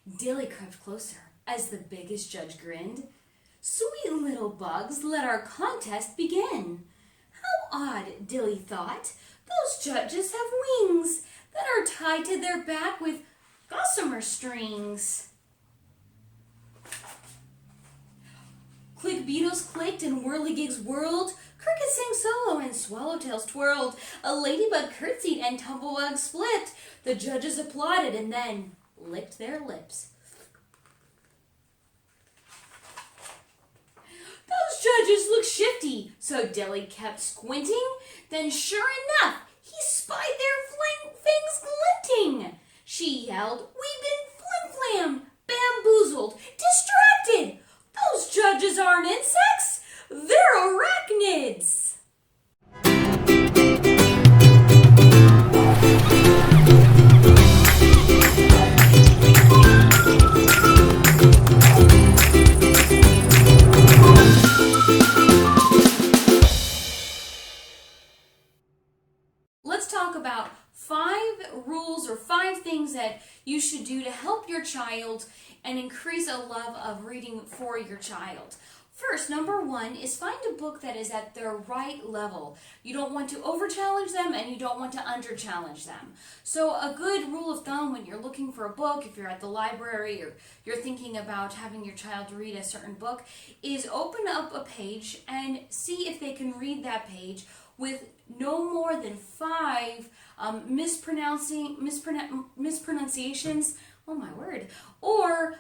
Dilly crept closer as the biggest judge grinned. Sweet little bugs, let our contest begin. How odd, Dilly thought. Those judges have wings that are tied to their back with gossamer strings. Click beetles clicked and whirligigs whirled. Crickets sang solo and swallowtails twirled. A ladybug curtsied and tumblebugs flipped. The judges applauded and then licked their lips. Those judges look shifty, so Dilly kept squinting. Then sure enough, he spied their fangs glinting. She yelled, "We've been flim-flam, bamboozled, distracted. Those judges aren't insects, they're arachnids." Let's talk about 5 rules or 5 things that you should do to help your child and increase a love of reading for your child. First, number 1 is find a book that is at their right level. You don't want to over-challenge them and you don't want to under-challenge them. So a good rule of thumb when you're looking for a book, if you're at the library or you're thinking about having your child read a certain book, is open up a page and see if they can read that page with no more than 5 mispronunciations, oh my word, or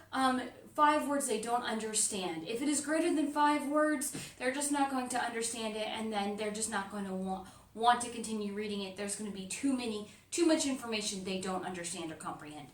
5 words they don't understand. If it is greater than 5 words, they're just not going to understand it, and then they're just not going to want to continue reading it. There's going to be too much information they don't understand or comprehend.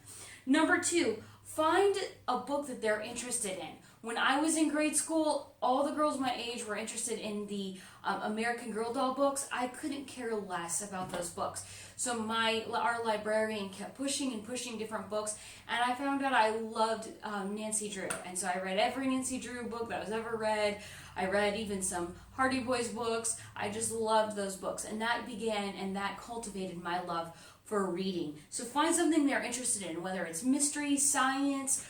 Number 2, find a book that they're interested in. When I was in grade school, all the girls my age were interested in the American Girl doll books. I couldn't care less about those books. So our librarian kept pushing and pushing different books, and I found out I loved Nancy Drew. And so I read every Nancy Drew book that was ever read. I read even some Hardy Boys books. I just loved those books, and that began and that cultivated my love for reading. So find something they're interested in, whether it's mystery, science.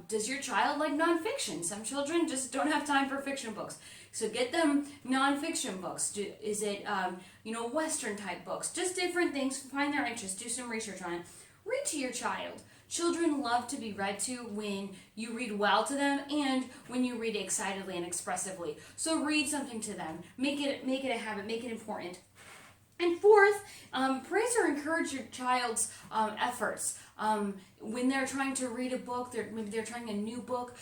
Does your child like nonfiction? Some children just don't have time for fiction books. So get them nonfiction books. Is it, Western type books? Just different things. Find their interest. Do some research on it. Read to your child. Children love to be read to when you read well to them and when you read excitedly and expressively. So read something to them. Make it a habit. Make it important. And fourth, praise or encourage your child's efforts. When they're trying to read a book, maybe they're trying a new book,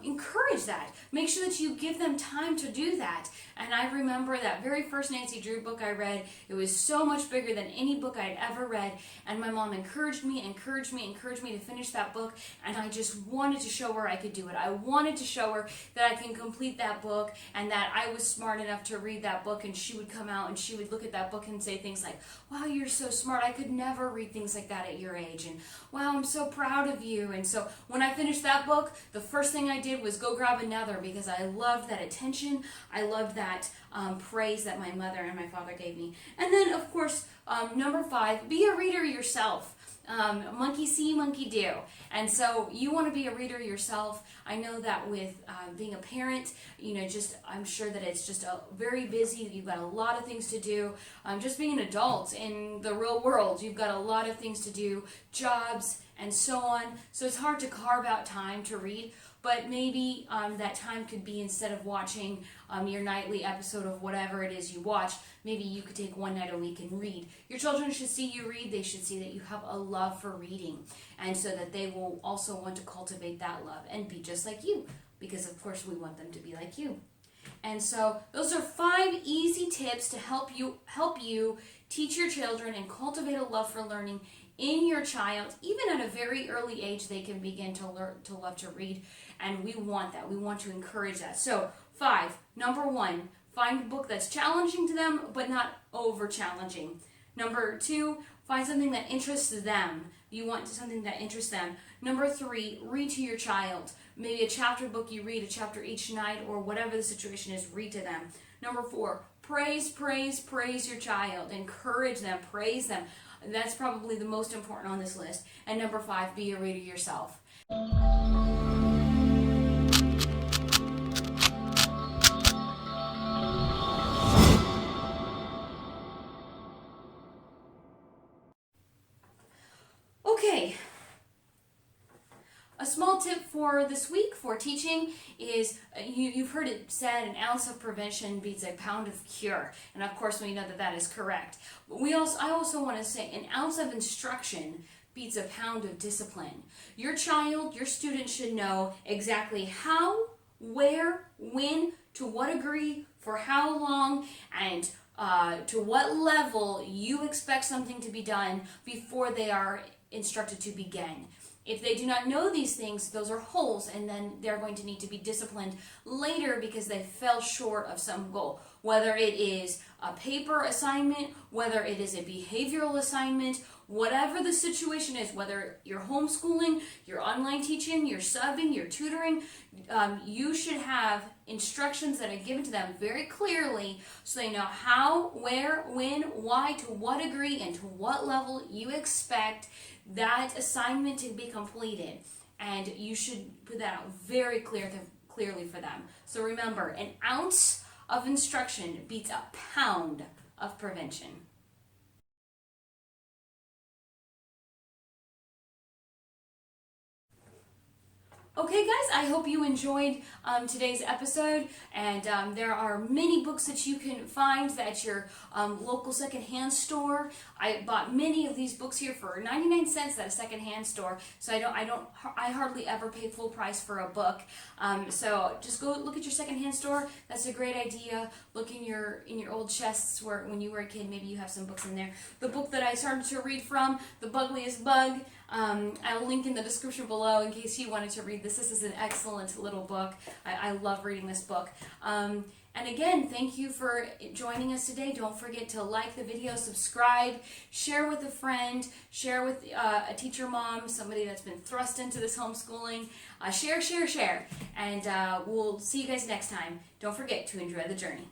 encourage that. Make sure that you give them time to do that. And I remember that very first Nancy Drew book I read, it was so much bigger than any book I'd ever read, and my mom encouraged me to finish that book, and I just wanted to show her I could do it. I wanted to show her that I can complete that book, and that I was smart enough to read that book, and she would come out and she would look at that book and say things like, "Wow, you're so smart. I could never read things like that at your age," and "Wow, I'm so proud of you." And so when I finished that book, the first thing I did was go grab another because I loved that attention. I loved that praise that my mother and my father gave me. And then, of course, number 5, be a reader yourself. Monkey see, monkey do. And so you want to be a reader yourself. I know that with being a parent, I'm sure that it's just very busy. You've got a lot of things to do. Just being an adult in the real world, you've got a lot of things to do, jobs and so on. So it's hard to carve out time to read. But maybe that time could be, instead of watching your nightly episode of whatever it is you watch, maybe you could take one night a week and read. Your children should see you read. They should see that you have a love for reading, and so that they will also want to cultivate that love and be just like you, because of course we want them to be like you. And so those are 5 easy tips to help you teach your children and cultivate a love for learning in your child. Even at a very early age, they can begin to learn to love to read, and we want that. We want to encourage that. So 5, number 1, find a book that's challenging to them but not over challenging. Number 2, find something that interests them. You want something that interests them. Number 3, read to your child. Maybe a chapter book you read, a chapter each night, or whatever the situation is, read to them. Number 4, praise your child. Encourage them, praise them. That's probably the most important on this list. And number 5, be a reader yourself. Okay, a small tip for this week for teaching is you've heard it said an ounce of prevention beats a pound of cure, and of course we know that that is correct. But I also want to say an ounce of instruction beats a pound of discipline. Your child, your student should know exactly how, where, when, to what degree, for how long, and to what level you expect something to be done before they are instructed to begin. If they do not know these things, those are holes, and then they're going to need to be disciplined later because they fell short of some goal. Whether it is a paper assignment, whether it is a behavioral assignment, whatever the situation is, whether you're homeschooling, you're online teaching, you're subbing, you're tutoring, you should have instructions that are given to them very clearly so they know how, where, when, why, to what degree, and to what level you expect that assignment to be completed. And you should put that out very clearly for them. So remember, an ounce of instruction beats a pound of prevention. Okay guys, I hope you enjoyed today's episode, and there are many books that you can find at your local secondhand store. I bought many of these books here for 99 cents at a secondhand store, so I hardly ever pay full price for a book. So just go look at your secondhand store. That's a great idea. Look in your old chests where when you were a kid, maybe you have some books in there. The book that I started to read from, The Bugliest Bug, I will link in the description below in case you wanted to read this. This is an excellent little book. I love reading this book. And again, thank you for joining us today. Don't forget to like the video, subscribe, share with a friend, share with a teacher mom, somebody that's been thrust into this homeschooling. Share. And we'll see you guys next time. Don't forget to enjoy the journey.